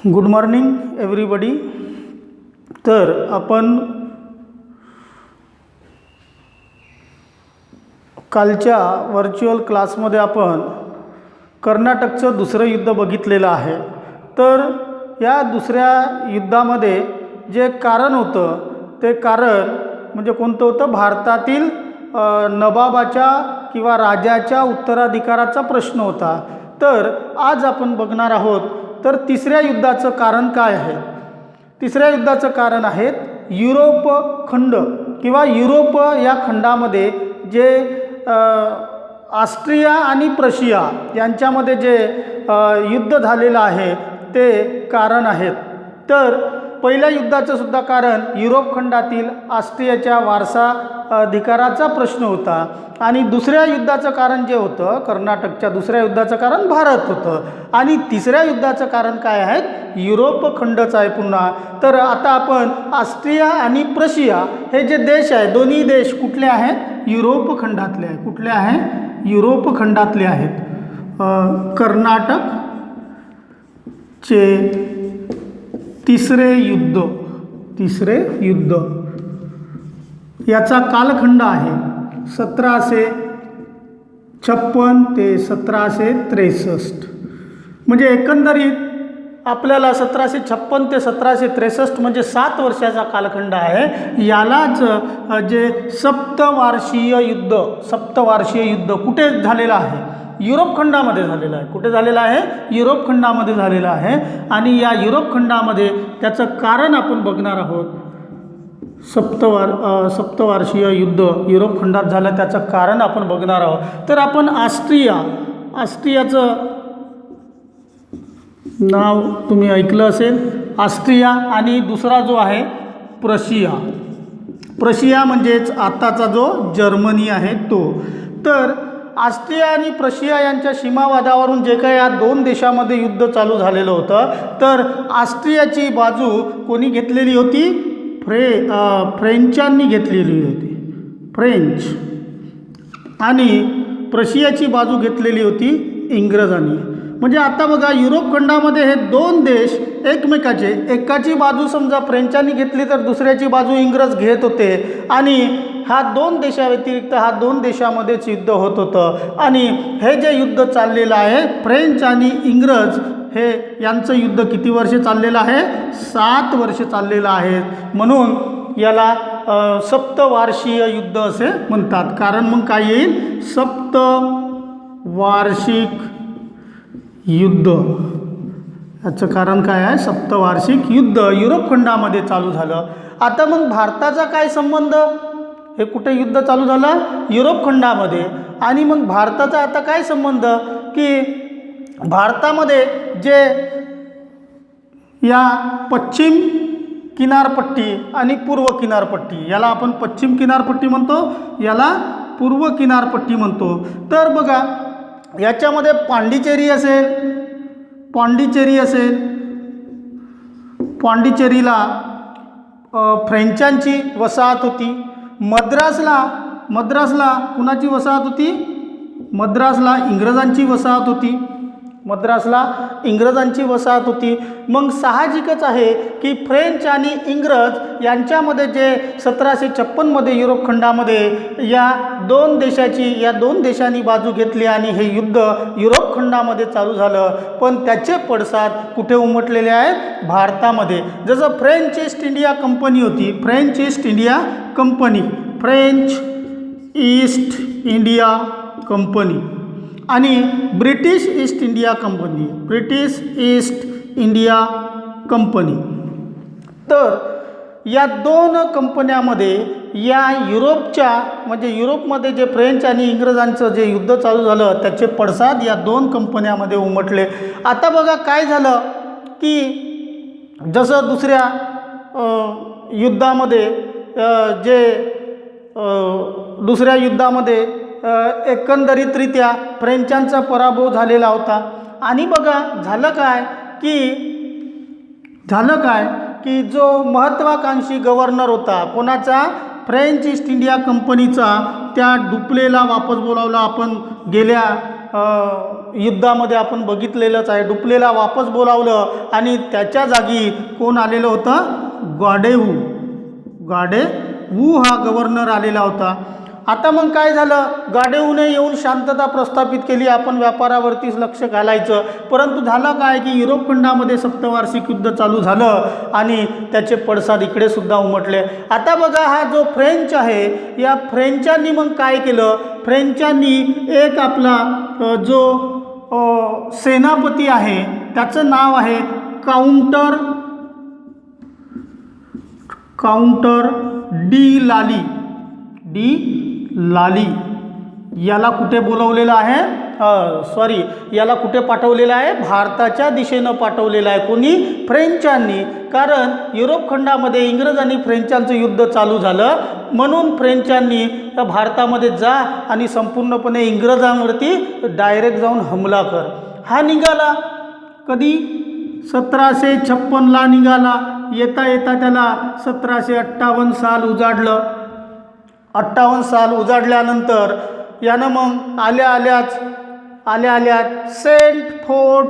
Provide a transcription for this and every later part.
Good morning everybody. तर आपण कालच्या व्हर्च्युअल क्लासमध्ये आपण कर्नाटकचं दुसरं युद्ध बघितलेलं आहे. तर या दुसऱ्या युद्धामध्ये जे कारण होतं ते कारण म्हणजे कोणतं होतं? भारतातील नवाबाच्या किंवा राजाच्या उत्तराधिकाराचा प्रश्न होता. तर आज आपण बघणार आहोत तर तिसऱ्या युद्धाचं कारण काय आहे. तिसऱ्या युद्धाचं कारण आहेत युरोप खंड किंवा युरोप या खंडामध्ये जे ऑस्ट्रिया आणि प्रशिया यांच्यामध्ये जे युद्ध झालेलं आहे ते कारण आहेत. तर पहिल्या युद्धाचं सुद्धा कारण युरोप खंडातील ऑस्ट्रियाच्या वारसा अधिकाराचा प्रश्न होता आणि दुसऱ्या युद्धाचं कारण जे होतं कर्नाटकच्या दुसऱ्या युद्धाचं कारण भारत होतं आणि तिसऱ्या युद्धाचं कारण काय आहे? युरोप खंडच आहे पुन्हा. तर आता आपण ऑस्ट्रिया आणि प्रशिया हे जे देश आहे दोन्ही देश कुठले आहेत? युरोप खंडातले आहे. कुठले आहे? युरोप खंडातले आहेत. कर्नाटकचे तिसरे युद्ध याचा कालखंड आहे 1756 ते 1763. म्हणजे एकंदरीत आपल्याला 1756 ते 1763 म्हणजे 7 वर्षाचा कालखंड आहे. यालाच जे सप्तवार्षीय युद्ध कुठे झालेलं आहे? युरोप खंडामध्ये झालेलं आहे. कुठे झालेलं आहे? युरोप खंडामध्ये झालेलं आहे. आणि या युरोप खंडामध्ये त्याचं कारण आपण बघणार आहोत. सप्तवार्षीय युद्ध युरोप खंडात झालं त्याचं कारण आपण बघणार आहोत. तर आपण ऑस्ट्रियाचं नाव तुम्ही ऐकलं असेल. ऑस्ट्रिया आणि दुसरा जो आहे प्रशिया म्हणजेच आताचा जो जर्मनी आहे तो. तर ऑस्ट्रिया आणि प्रशिया यांच्या सीमावादावरून जे काही या दोन देशामध्ये युद्ध चालू झालेलं होतं तर ऑस्ट्रियाची बाजू कोणी घेतलेली होती? फ्रेंचांनी घेतलेली होती. फ्रेंच. आणि प्रशियाची बाजू घेतलेली होती इंग्रजांनी. म्हणजे आता बघा युरोप खंडामध्ये हे दोन देश एकमेकाचे एकाची बाजू समजा फ्रेंचांनी घेतली तर दुसऱ्याची बाजू इंग्रज घेत होते आणि ह्या दोन देशाव्यतिरिक्त ह्या दोन देशामध्येच युद्ध होत होतं. आणि हे जे युद्ध चाललेलं आहे फ्रेंच आणि इंग्रज हे यांचं युद्ध किती वर्ष चाललेलं आहे? 7 वर्ष चाललेलं आहे. म्हणून याला सप्तवार्षीय युद्ध असे म्हणतात. कारण मग काय येईल? सप्तवार्षिक युद्ध. याचं कारण काय आहे? सप्तवार्षिक युद्ध युरोप खंडामध्ये चालू झालं. आता मग भारताचा काय संबंध? हे कुठे युद्ध चालू झालं? युरोप खंडामध्ये. आणि मग भारताचा आता काय संबंध की भारतामध्ये जे या पश्चिम किनारपट्टी आणि पूर्व किनारपट्टी याला आपण पश्चिम किनारपट्टी म्हणतो, याला पूर्व किनारपट्टी म्हणतो. तर बघा याच्यामध्ये पांडिचेरीला फ्रेंचांची वसाहत होती. मद्रासला कुणाची वसाहत होती? मद्रासला इंग्रजांची वसाहत होती. मग साहजिकच आहे की फ्रेंच आणि इंग्रज यांच्यामध्ये जे 1756 युरोप खंडामध्ये या दोन देशांनी बाजू घेतली आणि हे युद्ध युरोप खंडामध्ये चालू झालं. पण त्याचे पडसाद कुठे उमटलेले आहेत? भारतामध्ये. जसं फ्रेंच ईस्ट इंडिया कंपनी होती, फ्रेंच ईस्ट इंडिया कंपनी आणि ब्रिटिश ईस्ट इंडिया कंपनी. तर या दोन कंपन्यामध्ये या युरोपमध्ये जे फ्रेंच आणि इंग्रजांचं जे युद्ध चालू झालं त्याचे पडसाद या दोन कंपन्यामध्ये उमटले. आता बघा काय झालं की जसं दुसऱ्या युद्धामध्ये एकंदरीतरित्या फ्रेंचांचा पराभव झालेला होता. आणि बघा झालं काय की जो महत्त्वाकांक्षी गव्हर्नर होता कोणाचा? फ्रेंच ईस्ट इंडिया कंपनीचा, त्या डुप्लेला वापस बोलावला. आपण गेल्या युद्धामध्ये आपण बघितलेलंच आहे. डुप्लेला वापस बोलावलं आणि त्याच्या जागी कोण आलेलं होतं? गाडेवू हा गव्हर्नर आलेला होता. आता मग काय झालं? गाडेवूने येऊन शांतता प्रस्थापित केली, आपण व्यापारावरतीच लक्ष घालायचं. परंतु झालं काय की युरोप खंडामध्ये सप्तवार्षिक युद्ध चालू झालं आणि त्याचे पडसाद इकडे सुद्धा उमटले. आता बघा, हा जो फ्रेंच आहे, या फ्रेंचांनी मग काय केलं? फ्रेंचांनी एक आपला जो सेनापती आहे त्याचं नाव आहे काउंटर डी लाली. याला कुठे बोलवलेलं आहे? याला कुठे पाठवलेलं आहे? भारताच्या दिशेनं पाठवलेलं आहे. कोणी? फ्रेंचांनी. कारण युरोप खंडामध्ये इंग्रज आणि फ्रेंचांचं युद्ध चालू झालं, म्हणून फ्रेंचांनी भारतामध्ये जा आणि संपूर्णपणे इंग्रजांवरती डायरेक्ट जाऊन हमला कर. हा निघाला कधी? 1756ला निघाला. येता येता त्याला 1758 साल उजाडलं. 58 साल उजाडल्यानंतर यानं मग आल्या आल्यात सेंट फोर्ट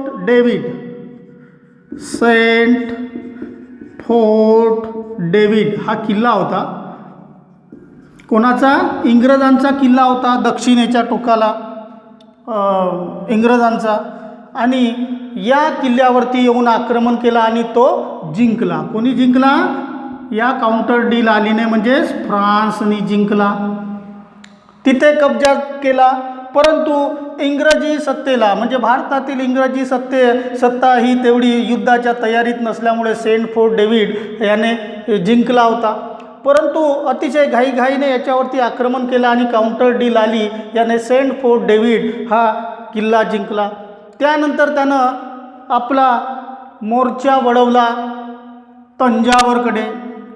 डेव्हिड हा किल्ला होता. कोणाचा? इंग्रजांचा किल्ला होता, दक्षिणेच्या टोकाला इंग्रजांचा. आणि या किल्ल्यावरती येऊन आक्रमण केलं आणि तो जिंकला. कोणी जिंकला? या काउंटर डी लालीने, म्हणजेच फ्रान्सने जिंकला. तिथे कब्जा केला. परंतु इंग्रजी सत्तेला, म्हणजे भारतातील इंग्रजी सत्ता ही तेवढी युद्धाच्या तयारीत नसल्यामुळे सेंट फोर्ट डेव्हिड याने जिंकला होता. परंतु अतिशय घाईघाईने याच्यावरती आक्रमण केलं आणि काउंटर डी लाली याने सेंट फोर्ट डेव्हिड हा किल्ला जिंकला. त्यानंतर त्यानं आपला मोर्चा वळवला तंजावरकडे.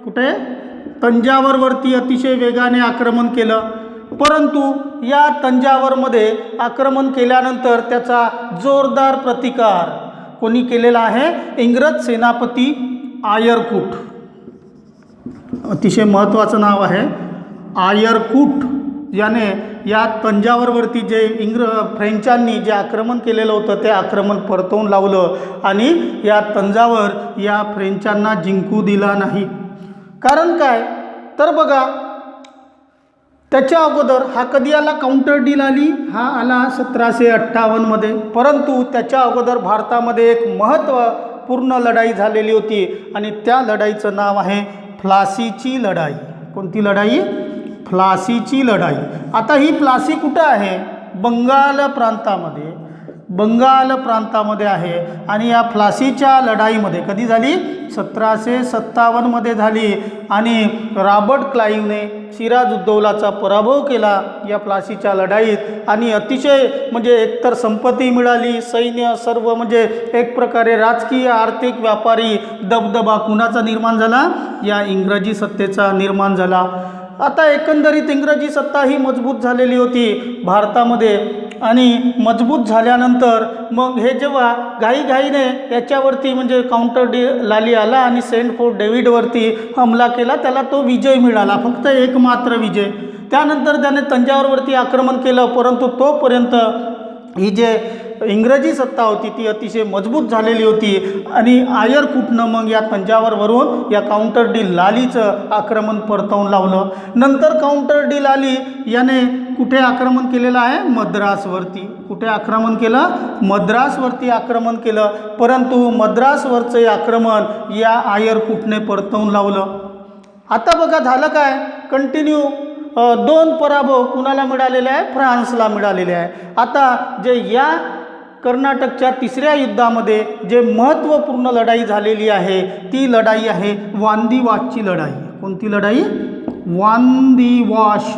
कुठे? तंजावरवरती अतिशय वेगाने आक्रमण केलं. परंतु या तंजावरमध्ये आक्रमण केल्यानंतर त्याचा जोरदार प्रतिकार कोणी केलेला आहे? इंग्रज सेनापती आयरकूट. अतिशय महत्त्वाचं नाव आहे आयरकूट. याने या तंजावरवरती जे फ्रेंचांनी जे आक्रमण केलेलं होतं ते आक्रमण परतवून लावलं आणि या तंजावर या फ्रेंचांना जिंकू दिला नाही. कारण काय? तर बघा, त्याच्या अगोदर हा कधी आला? काउंटर डी लाली हा आला 1758मध्ये. परंतु त्याच्या अगोदर भारतामध्ये एक महत्त्वपूर्ण लढाई झालेली होती आणि त्या लढाईचं नाव आहे प्लासीची लढाई. कोणती लढाई? प्लासीची लढाई. आता ही प्लासी कुठं आहे? बंगाल प्रांतामध्ये आहे. आणि या प्लासीच्या लढाईमध्ये कधी झाली? 1757मध्ये झाली. आणि रॉबर्ट क्लाईव्हने सिराजुद्दौलाचा पराभव केला या प्लासीच्या लढाईत. आणि अतिशय म्हणजे एकतर संपत्ती मिळाली, सैन्य सर्व, म्हणजे एक प्रकारे राजकीय, आर्थिक, व्यापारी दबदबा कुणाचा निर्माण झाला? या इंग्रजी सत्तेचा निर्माण झाला. आता एकंदरीत इंग्रजी सत्ता ही मजबूत झालेली होती भारतामध्ये. आणि मजबूत झाल्यानंतर मग हे जेव्हा घाईघाईने याच्यावरती म्हणजे काउंटर डी लाली आला आणि सेंट फोर्ट डेव्हिडवरती हमला केला, त्याला तो विजय मिळाला, फक्त एकमात्र विजय. त्यानंतर त्याने तंजावरवरती आक्रमण केलं. परंतु तोपर्यंत ही जे इंग्रजी सत्ता होती ती अतिशय मजबूत झालेली होती. आणि आयरकूटनं मग या तंजावरवरून या काउंटर डी लालीचं आक्रमण परतवून लावलं. नंतर काउंटर डी लाली याने कुठे आक्रमण केलेलं आहे? मद्रासवरती. कुठे आक्रमण केलं? मद्रासवरती आक्रमण केलं. परंतु मद्रासवरचं आक्रमण या आयरकूटने परतवून लावलं. आता बघा झालं काय? कंटिन्यू 2 पराभव कुणाला मिळालेले आहे? फ्रान्सला मिळालेले आहे. आता जे या कर्नाटकच्या 3ऱ्या युद्धामध्ये जे महत्त्वपूर्ण लढाई झालेली आहे ती लढाई आहे वांदिवाशची लढाई. कोणती लढाई? वांदिवाश.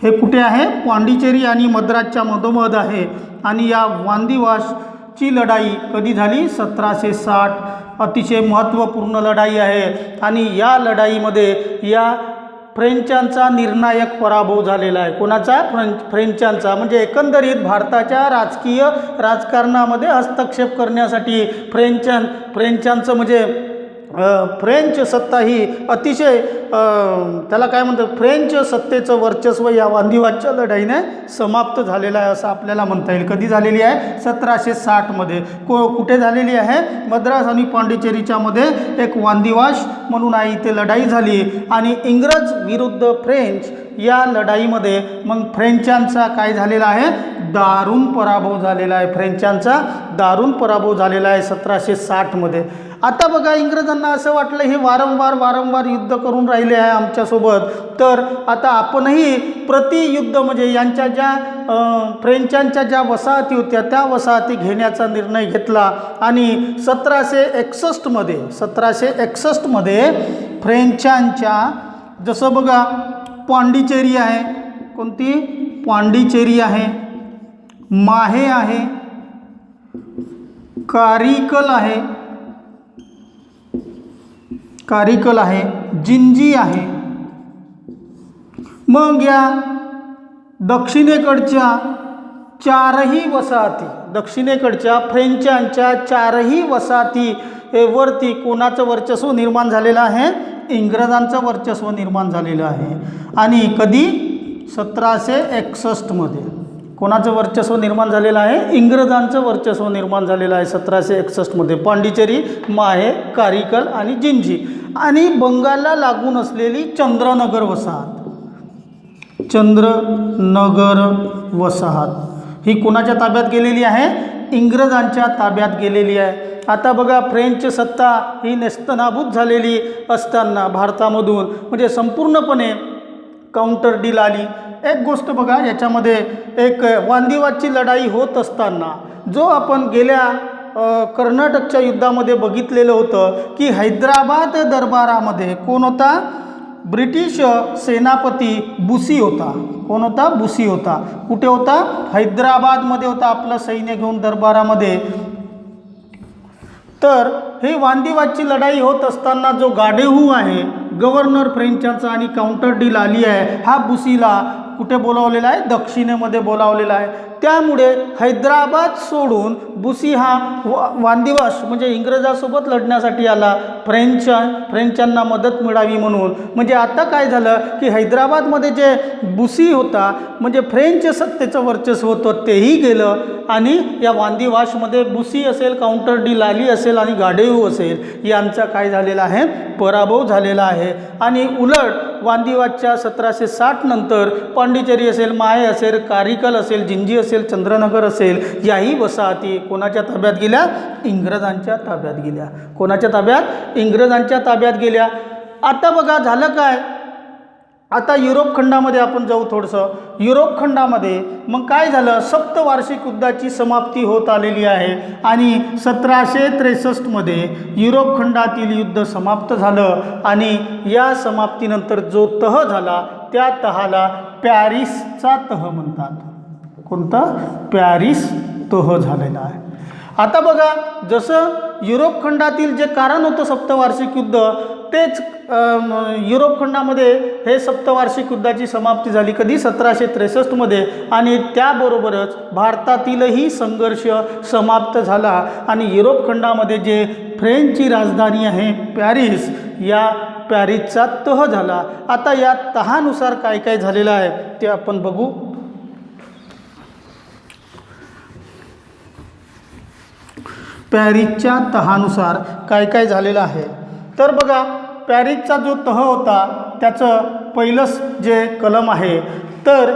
हे कुठे आहे? पांडिचेरी आणि मद्रासच्या मधोमध आहे. आणि या वांदिवाशची लढाई कधी झाली? 1760. अतिशय महत्त्वपूर्ण लढाई आहे. आणि या लढाईमध्ये या फ्रेंचांचा निर्णायक पराभव झालेला आहे. कोणाचा? फ्रेंचांचा. म्हणजे एकंदरीत भारताच्या राजकारणामध्ये हस्तक्षेप करण्यासाठी फ्रेंचांचं म्हणजे फ्रेंच सत्ता ही अतिशय त्याला काय म्हणतात, फ्रेंच सत्तेचं वर्चस्व या वांदिवादच्या लढाईने समाप्त झालेलं आहे असं आपल्याला म्हणता येईल. कधी झालेली आहे? 1760मध्ये. कुठे झालेली आहे? मद्रास आणि पांडिचेरीच्या मध्ये एक वांदिवाश म्हणून आहे, इथे लढाई झाली आणि इंग्रज विरुद्ध फ्रेंच या लढाईमध्ये मग फ्रेंचांचा काय झालेला आहे? दारुण पराभव झालेला आहे. फ्रेंचांचा दारुण पराभव झालेला आहे 1760मध्ये. आता बघा, इंग्रजांना असं वाटलं हे वारंवार युद्ध करून राहिले आहे आमच्यासोबत, तर आता आपणही प्रतियुद्ध म्हणजे यांच्या ज्या फ्रेंचांच्या ज्या वसाहती होत्या त्या वसाहती घेण्याचा निर्णय घेतला आणि 1761मध्ये फ्रेंचांच्या, जसं बघा पांडिचेरी आहे, कोणती? पांडिचेरी आहे, माहे आहे, कारिकल आहे, जिंजी आहे. मग या दक्षिणेकडच्या चारही वसाहती, दक्षिणेकडच्या फ्रेंचांच्या चारही वसाहती वरती कोणाचं वर्चस्व निर्माण झालेलं आहे? इंग्रजांचं वर्चस्व निर्माण झालेलं आहे. आणि कधी? 1761मध्ये. कोणाचं वर्चस्व निर्माण झालेलं आहे? इंग्रजांचं वर्चस्व निर्माण झालेलं आहे 1761मध्ये. पांडिचेरी, माहे, कारिकल आणि जिंजी. आणि बंगालला लागून असलेली चंद्रनगर वसाहत ही कोणाच्या ताब्यात गेलेली आहे? इंग्रजांच्या ताब्यात गेलेली आहे. आता बघा, फ्रेंच सत्ता ही नेस्तनाबूत झालेली असताना भारतामधून म्हणजे संपूर्णपणे काउंटर डील आली. एक गोष्ट बघा, याच्यामध्ये एक वांदिवादची लढाई होत असताना जो आपण गेल्या कर्नाटकच्या युद्धामध्ये बघितलेलं होतं की हैदराबाद दरबारामध्ये कोण होता? ब्रिटिश सेनापती बुसी होता. कोण होता? बुसी होता. कुठे होता? हैदराबादमध्ये होता आपलं सैन्य घेऊन दरबारामध्ये. तर ही वांदिवादची लढाई होत असताना जो गाडेहू आहे गव्हर्नर फ्रेंचांचा आणि काउंटर डील आली आहे, हा बुसीला कुठे बोलावलेला आहे? दक्षिणेमध्ये बोलावलेला आहे. त्यामुळे हैदराबाद सोडून बुसी हा वांदिवाश म्हणजे इंग्रजासोबत लढण्यासाठी आला, फ्रेंचांना मदत मिळावी म्हणून. म्हणजे आता काय झालं की हैदराबादमध्ये जे बुसी होता म्हणजे फ्रेंच सत्तेचं वर्चस्व होतं तेही गेलं आणि या वांदिवाशमध्ये बुसी असेल, काउंटर डील आली असेल आणि गाडेहू असेल यांचा काय झालेला आहे? पराभव झालेला आहे. आणि उलट वांदिवादच्या 1760 नंतर पांडिचेरी असेल, माहे असेल, कारिकल असेल, जिंजी असेल, चंद्रनगर असेल, याही वसाहती कोणाच्या ताब्यात गेल्या? इंग्रजांच्या ताब्यात गेल्या. कोणाच्या ताब्यात? इंग्रजांच्या ताब्यात गेल्या. आता बघा झालं काय, आता युरोप खंडामध्ये आपण जाऊ थोडंसं. युरोप खंडामध्ये मग काय झालं? सप्तवार्षिक युद्धाची समाप्ती होत आलेली आहे आणि 1763मध्ये युरोप खंडातील युद्ध समाप्त झालं आणि या समाप्तीनंतर जो तह झाला त्या तहाला पॅरिसचा तह म्हणतात. कोणता? पॅरिस तह झालेला आहे. आता बघा, जसं युरोप खंडातील जे कारण होतं सप्तवार्षिक युद्ध, तेच युरोप खंडामध्ये हे सप्तवार्षिक युद्धाची समाप्ती झाली. कधी? 1763मध्ये. आणि त्याबरोबरच भारतातीलही संघर्ष समाप्त झाला आणि युरोप खंडामध्ये जे फ्रेंचची राजधानी आहे पॅरिस, या पॅरिसचा तह झाला. आता या तहानुसार काय काय झालेलं आहे ते आपण बघू. पॅरिसच्या तहानुसार काय काय झालेलं आहे तर बघा, पॅरिसचा जो तह होता त्याचं पहिलंच जे कलम आहे तर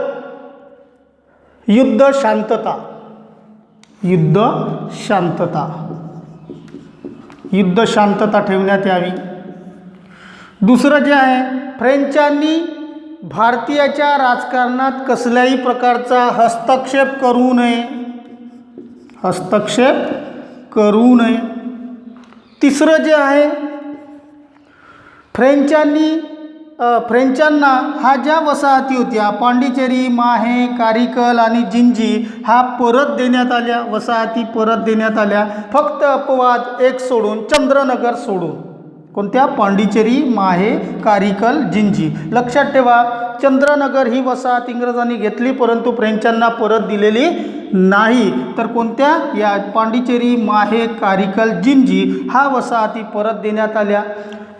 युद्ध शांतता ठेवण्यात यावी. दुसरं जे आहे, फ्रेंचांनी भारतीयाच्या राजकारणात कसल्याही प्रकारचा हस्तक्षेप करू नये. तिसरं जे आहे, फ्रेंचांना हा ज्या वसाहती होत्या पांडिचेरी, माहे, कारिकल आणि जिंजी हा परत देण्यात आल्या, वसाहती परत देण्यात आल्या. फक्त अपवाद एक सोडून, चंद्रनगर सोडून. कोणत्या? पांडिचेरी, माहे, कारिकल, जिंजी. लक्षात ठेवा, चंद्रनगर ही वसाहत इंग्रजांनी घेतली, परंतु फ्रेंचांना परत दिलेली नाही. तर कोणत्या? या पांडिचेरी, माहे, कारिकल, जिंजी हा वसाहती परत देण्यात आल्या.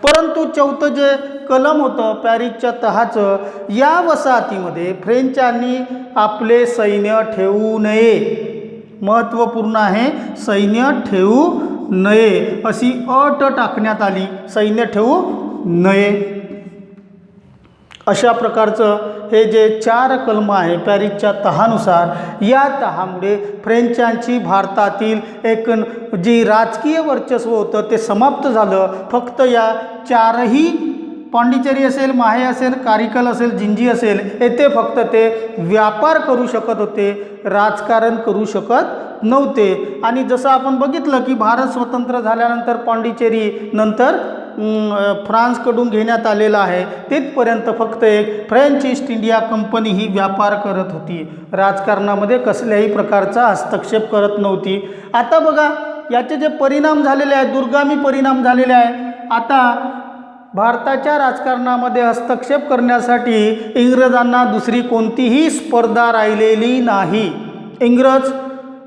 परंतु चौथं जे कलम होतं पॅरिसच्या तहाचं, या वसाहतीमध्ये फ्रेंचांनी आपले सैन्य ठेवू नये. महत्त्वपूर्ण आहे, सैन्य ठेवू नये अशी अट टाकण्यात आली, सैन्य ठेवू नये. अशा प्रकारचं हे जे 4 कलम आहे पॅरिसच्या तहानुसार, या तहामुळे फ्रेंचांची भारतातील एक जी राजकीय वर्चस्व होतं ते समाप्त झालं. फक्त या 4ही पांडिचेरी असेल, माहे असेल, कारिकल असेल, जिंजी असेल, येथे फक्त ते व्यापार करू शकत होते, राजकारण करू शकत नव्हते. आणि जसं आपण बघितलं की भारत स्वतंत्र झाल्यानंतर पांडिचेरी नंतर फ्रान्सकडून घेण्यात आलेला आहे, तिथपर्यंत फक्त एक फ्रेंच ईस्ट इंडिया कंपनी ही व्यापार करत होती, राजकारणामध्ये कसल्याही प्रकारचा हस्तक्षेप करत नव्हती. आता बघा याचे जे परिणाम झालेले आहेत, दूरगामी परिणाम झालेले आहे. आता भारताच्या राजकारणामध्ये हस्तक्षेप करण्यासाठी इंग्रजांना दुसरी कोणतीही स्पर्धा राहिलेली नाही.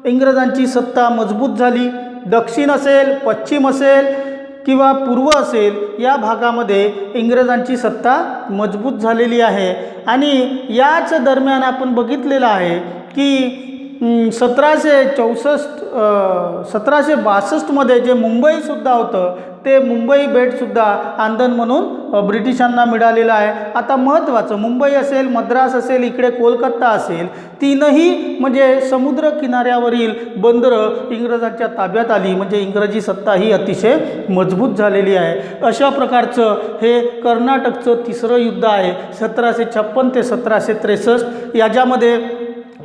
इंग्रजांची सत्ता मजबूत झाली. दक्षिण असेल, पश्चिम असेल किंवा पूर्व असेल, या भागामध्ये इंग्रजांची सत्ता मजबूत झालेली आहे. आणि याच दरम्यान आपण बघितलेलं आहे की 1762मध्ये जे मुंबईसुद्धा होतं, ते मुंबई बेटसुद्धा आंदण म्हणून ब्रिटिशांना मिळालेलं आहे. आता महत्त्वाचं, मुंबई असेल, मद्रास असेल, इकडे कोलकाता असेल, तीनही म्हणजे समुद्र किनाऱ्यावरील बंदरं इंग्रजांच्या ताब्यात आली. म्हणजे इंग्रजी सत्ता ही अतिशय मजबूत झालेली आहे. अशा प्रकारचं हे कर्नाटकचं तिसरं युद्ध आहे, 1756 ते 1763. याच्यामध्ये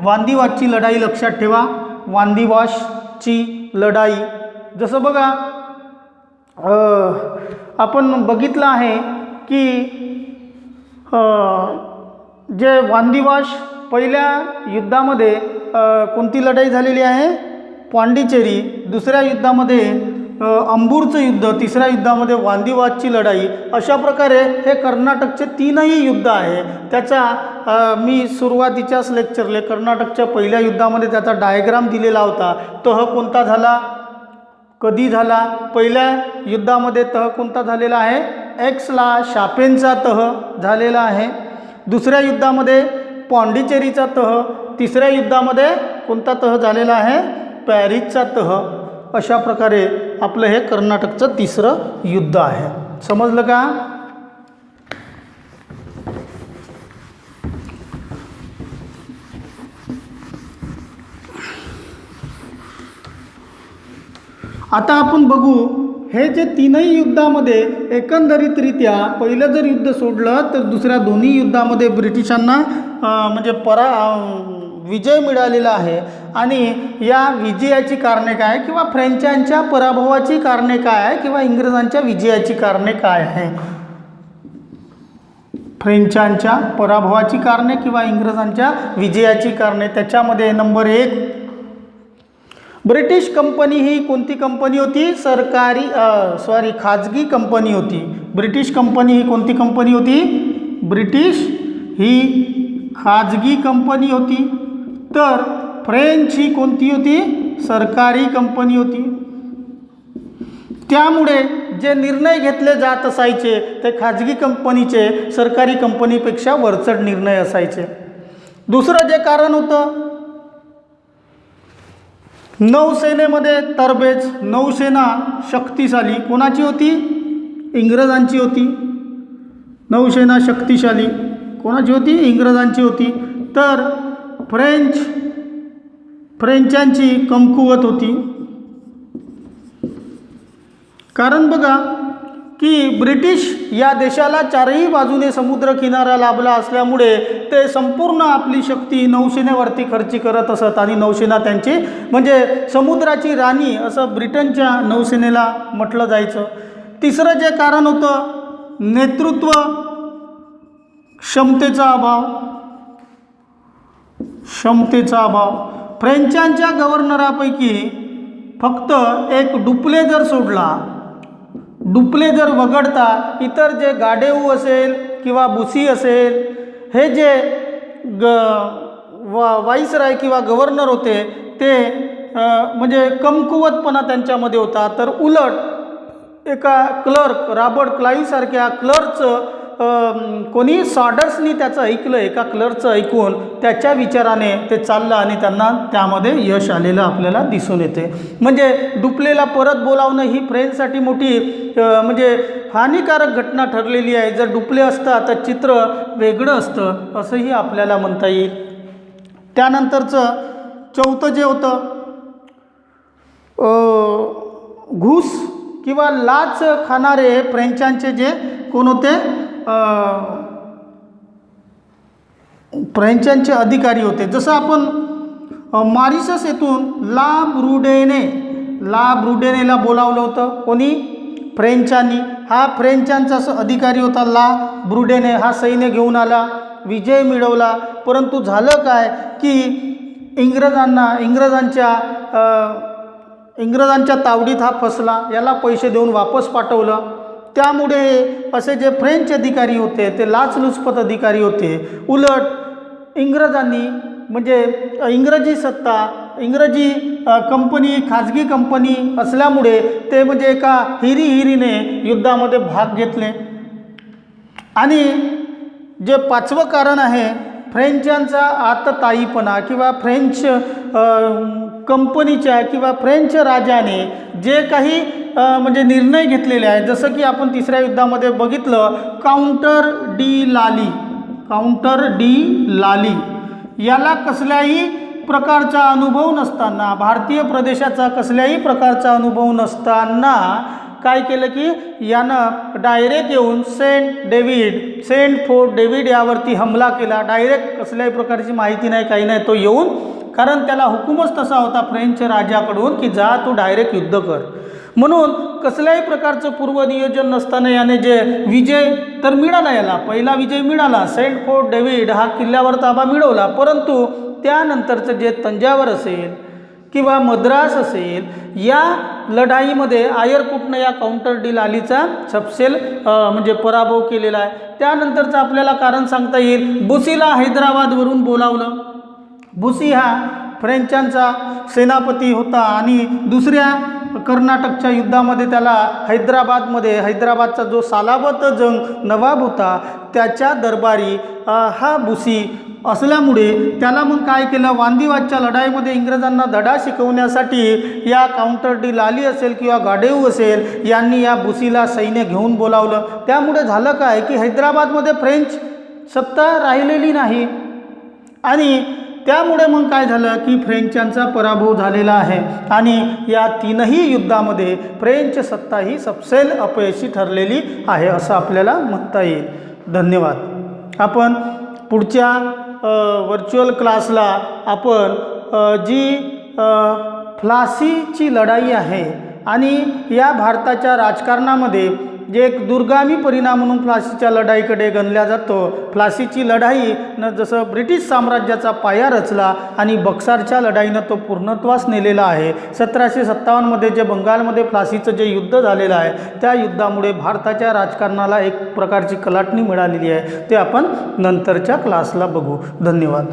वांदिवासची लढाई लक्षात ठेवा, वांदिवासची लढाई. जसं बघा आपण बघितलं आहे की जे वांदिवास पहिल्या युद्धामध्ये कोणती लढाई झालेली आहे? पांडिचेरी. दुसऱ्या युद्धामध्ये अंबूरचं युद्ध, तिसऱ्या युद्धामध्ये वांदिवासची लढाई. अशा प्रकारे हे कर्नाटकचे तीनही युद्ध आहे. त्याचा मी सुरुवातीच्याच लेक्चरले कर्नाटकच्या पहिल्या युद्धामध्ये त्याचा डायग्राम दिलेला होता. तह कोणता झाला, कधी झाला? पहिल्या युद्धामध्ये तह कोणता झालेला आहे? एक्सला शापेनचा तह झालेला आहे. दुसऱ्या युद्धामध्ये पांडिचेरीचा तह. तिसऱ्या युद्धामध्ये कोणता तह झालेला आहे? पॅरिसचा तह. अशा प्रकारे आपलं हे कर्नाटकचं तिसरं युद्ध आहे. समजलं का? आता आपण बघू हे जे तीनही युद्धामध्ये एकंदरीतरित्या पहिलं जर युद्ध सोडलं तर दुसऱ्या दोन्ही युद्धामध्ये ब्रिटिशांना म्हणजे विजय मिळालेला आहे. आणि या विजयाची कारणे काय, किंवा फ्रेंचांच्या पराभवाची कारणे काय आहे, किंवा इंग्रजांच्या विजयाची कारणे काय आहे? फ्रेंचांच्या पराभवाची कारणे किंवा इंग्रजांच्या विजयाची कारणे. त्याच्यामध्ये नंबर 1, ब्रिटिश कंपनी ही कोणती कंपनी होती? खाजगी कंपनी होती. ब्रिटिश कंपनी ही कोणती कंपनी होती? ब्रिटिश ही खाजगी कंपनी होती. तर फ्रेंच ही कोणती होती? सरकारी कंपनी होती. त्यामुळे जे निर्णय घेतले जात असायचे ते खाजगी कंपनीचे सरकारी कंपनीपेक्षा वरचढ निर्णय असायचे. दुसरं जे कारण होतं, नौसेनेमध्ये तरबेज. नौसेना शक्तिशाली कोणाची होती? इंग्रजांची होती. नौसेना शक्तिशाली कोणाची होती? इंग्रजांची होती. तर फ्रेंचांची कमकुवत होती. कारण बघा की ब्रिटिश या देशाला चारही बाजूने समुद्र किनारा लाभला असल्यामुळे ते संपूर्ण आपली शक्ती नौसेनेवरती खर्ची करत असत. आणि नौसेना त्यांची म्हणजे समुद्राची राणी असं ब्रिटनच्या नौसेनेला म्हटलं जायचं. तिसरं जे कारण होतं, नेतृत्व क्षमतेचा अभाव. फ्रेंचांच्या गव्हर्नरापैकी फक्त एक डुप्लेजर सोडला. डुप्लेजर वगळता इतर जे गाडेऊ असेल किंवा बुसी असेल, हे जे वाईसराय किंवा गव्हर्नर होते ते म्हणजे कमकुवतपणा त्यांच्यामध्ये होता, तर उलट एका क्लर्क रॉबर्ट क्लाईव्हसारख्या क्लर्कचं कोणी सॉडर्सनी त्याचं ऐकलं, एका क्लर्कचं ऐकून त्याच्या विचाराने ते चाललं आणि त्यांना त्यामध्ये यश आलेलं आपल्याला दिसून येते. म्हणजे डुप्लेला परत बोलावणं ही फ्रेंचसाठी मोठी म्हणजे हानिकारक घटना ठरलेली आहे. जर डुप्ले असता तर चित्र वेगळं असतं असंही आपल्याला म्हणता येईल. त्यानंतरचं चौथं जे होतं घूस किंवा लाच खाणारे फ्रेंचांचे जे कोण होते, फ्रेंचांचे अधिकारी होते. जसं आपण मॉरिशस येथून ला ब्रुडेनेला बोलावलं होतं. कोणी? फ्रेंचांनी. हा फ्रेंचांचा अधिकारी होता ला ब्रुडेने. हा सैन्य घेऊन आला, विजय मिळवला, परंतु झालं काय की इंग्रजांच्या तावडीत हा फसला. याला पैसे देऊन वापस पाठवलं. त्यामुळे असे जे फ्रेंच अधिकारी होते ते लाचलुचपत अधिकारी होते. उलट इंग्रजांनी म्हणजे इंग्रजी सत्ता, इंग्रजी कंपनी, खाजगी कंपनी असल्यामुळे ते म्हणजे एका हिरीने युद्धामध्ये भाग घेतले. आणि जे पाचवं कारण आहे फ्रेंचांचा आतताईपणा किंवा फ्रेंच कंपनीच्या किंवा फ्रेंच राजाने जे काही म्हणजे निर्णय घेतलेले आहेत, जसं की आपण तिसऱ्या युद्धामध्ये बघितलं काउंटर डी लाली याला कसल्याही प्रकारचा अनुभव नसताना, भारतीय प्रदेशाचा कसल्याही प्रकारचा अनुभव नसताना काय केलं की यानं डायरेक्ट येऊन सेंट फोर्ट डेव्हिड यावरती हमला केला. डायरेक्ट कसल्याही प्रकारची माहिती नाही, काही नाही, तो येऊन, कारण त्याला हुकूमच तसा होता फ्रेंच राजाकडून की जा तू डायरेक्ट युद्ध कर. म्हणून कसल्याही प्रकारचं पूर्वनियोजन नसताना याने जे विजय तर मिळाला, याला पहिला विजय मिळाला, सेंट फोर्ट डेव्हिड हा किल्ल्यावर ताबा मिळवला. परंतु त्यानंतरचं जे तंजावर असेल किंवा मद्रास असेल या लढाईमध्ये आयरकुटनं या काउंटर डी लालीचा सपशेल म्हणजे पराभव केलेला आहे. त्यानंतरचं आपल्याला कारण सांगता येईल बुसीला हैदराबादवरून बोलावलं. बुसी हा फ्रेंचांचा सेनापती होता आणि दुसऱ्या कर्नाटकच्या युद्धामध्ये त्याला हैदराबादचा जो सालाबत जंग नवाब होता त्याच्या दरबारी हा बुसी असल्यामुळे त्याला मग काय केलं, वांदिवादच्या लढाईमध्ये इंग्रजांना धडा शिकवण्यासाठी या काउंटर डी लाली असेल किंवा गाडेऊ असेल यांनी या बुसीला सैन्य घेऊन बोलावलं. त्यामुळे झालं काय की हैदराबादमध्ये फ्रेंच सत्ता राहिलेली नाही आणि त्यामुळे मग काय झालं की फ्रेंचांचा पराभव झालेला आहे आणि या तीनही युद्धामध्ये फ्रेंच सत्ता ही सपशेल अपयशी ठरलेली आहे असं आपल्याला म्हणता येईल. धन्यवाद. आपण पुढच्या व्हर्च्युअल क्लासला आपण जी प्लासीची लढाई आहे आणि या भारताच्या राजकारणामध्ये जे एक दुर्गामी परिणाम म्हणून प्लासीच्या लढाईकडे गणल्या जातो. प्लासीची लढाई न जसं ब्रिटिश साम्राज्याचा पाया रचला आणि बक्सारच्या लढाईनं तो पूर्णत्वास नेलेला आहे. 1757मध्ये जे बंगालमध्ये प्लासीचं जे युद्ध झालेलं आहे त्या युद्धामुळे भारताच्या राजकारणाला एक प्रकारची कलाटणी मिळालेली आहे. ते आपण नंतरच्या क्लासला बघू. धन्यवाद.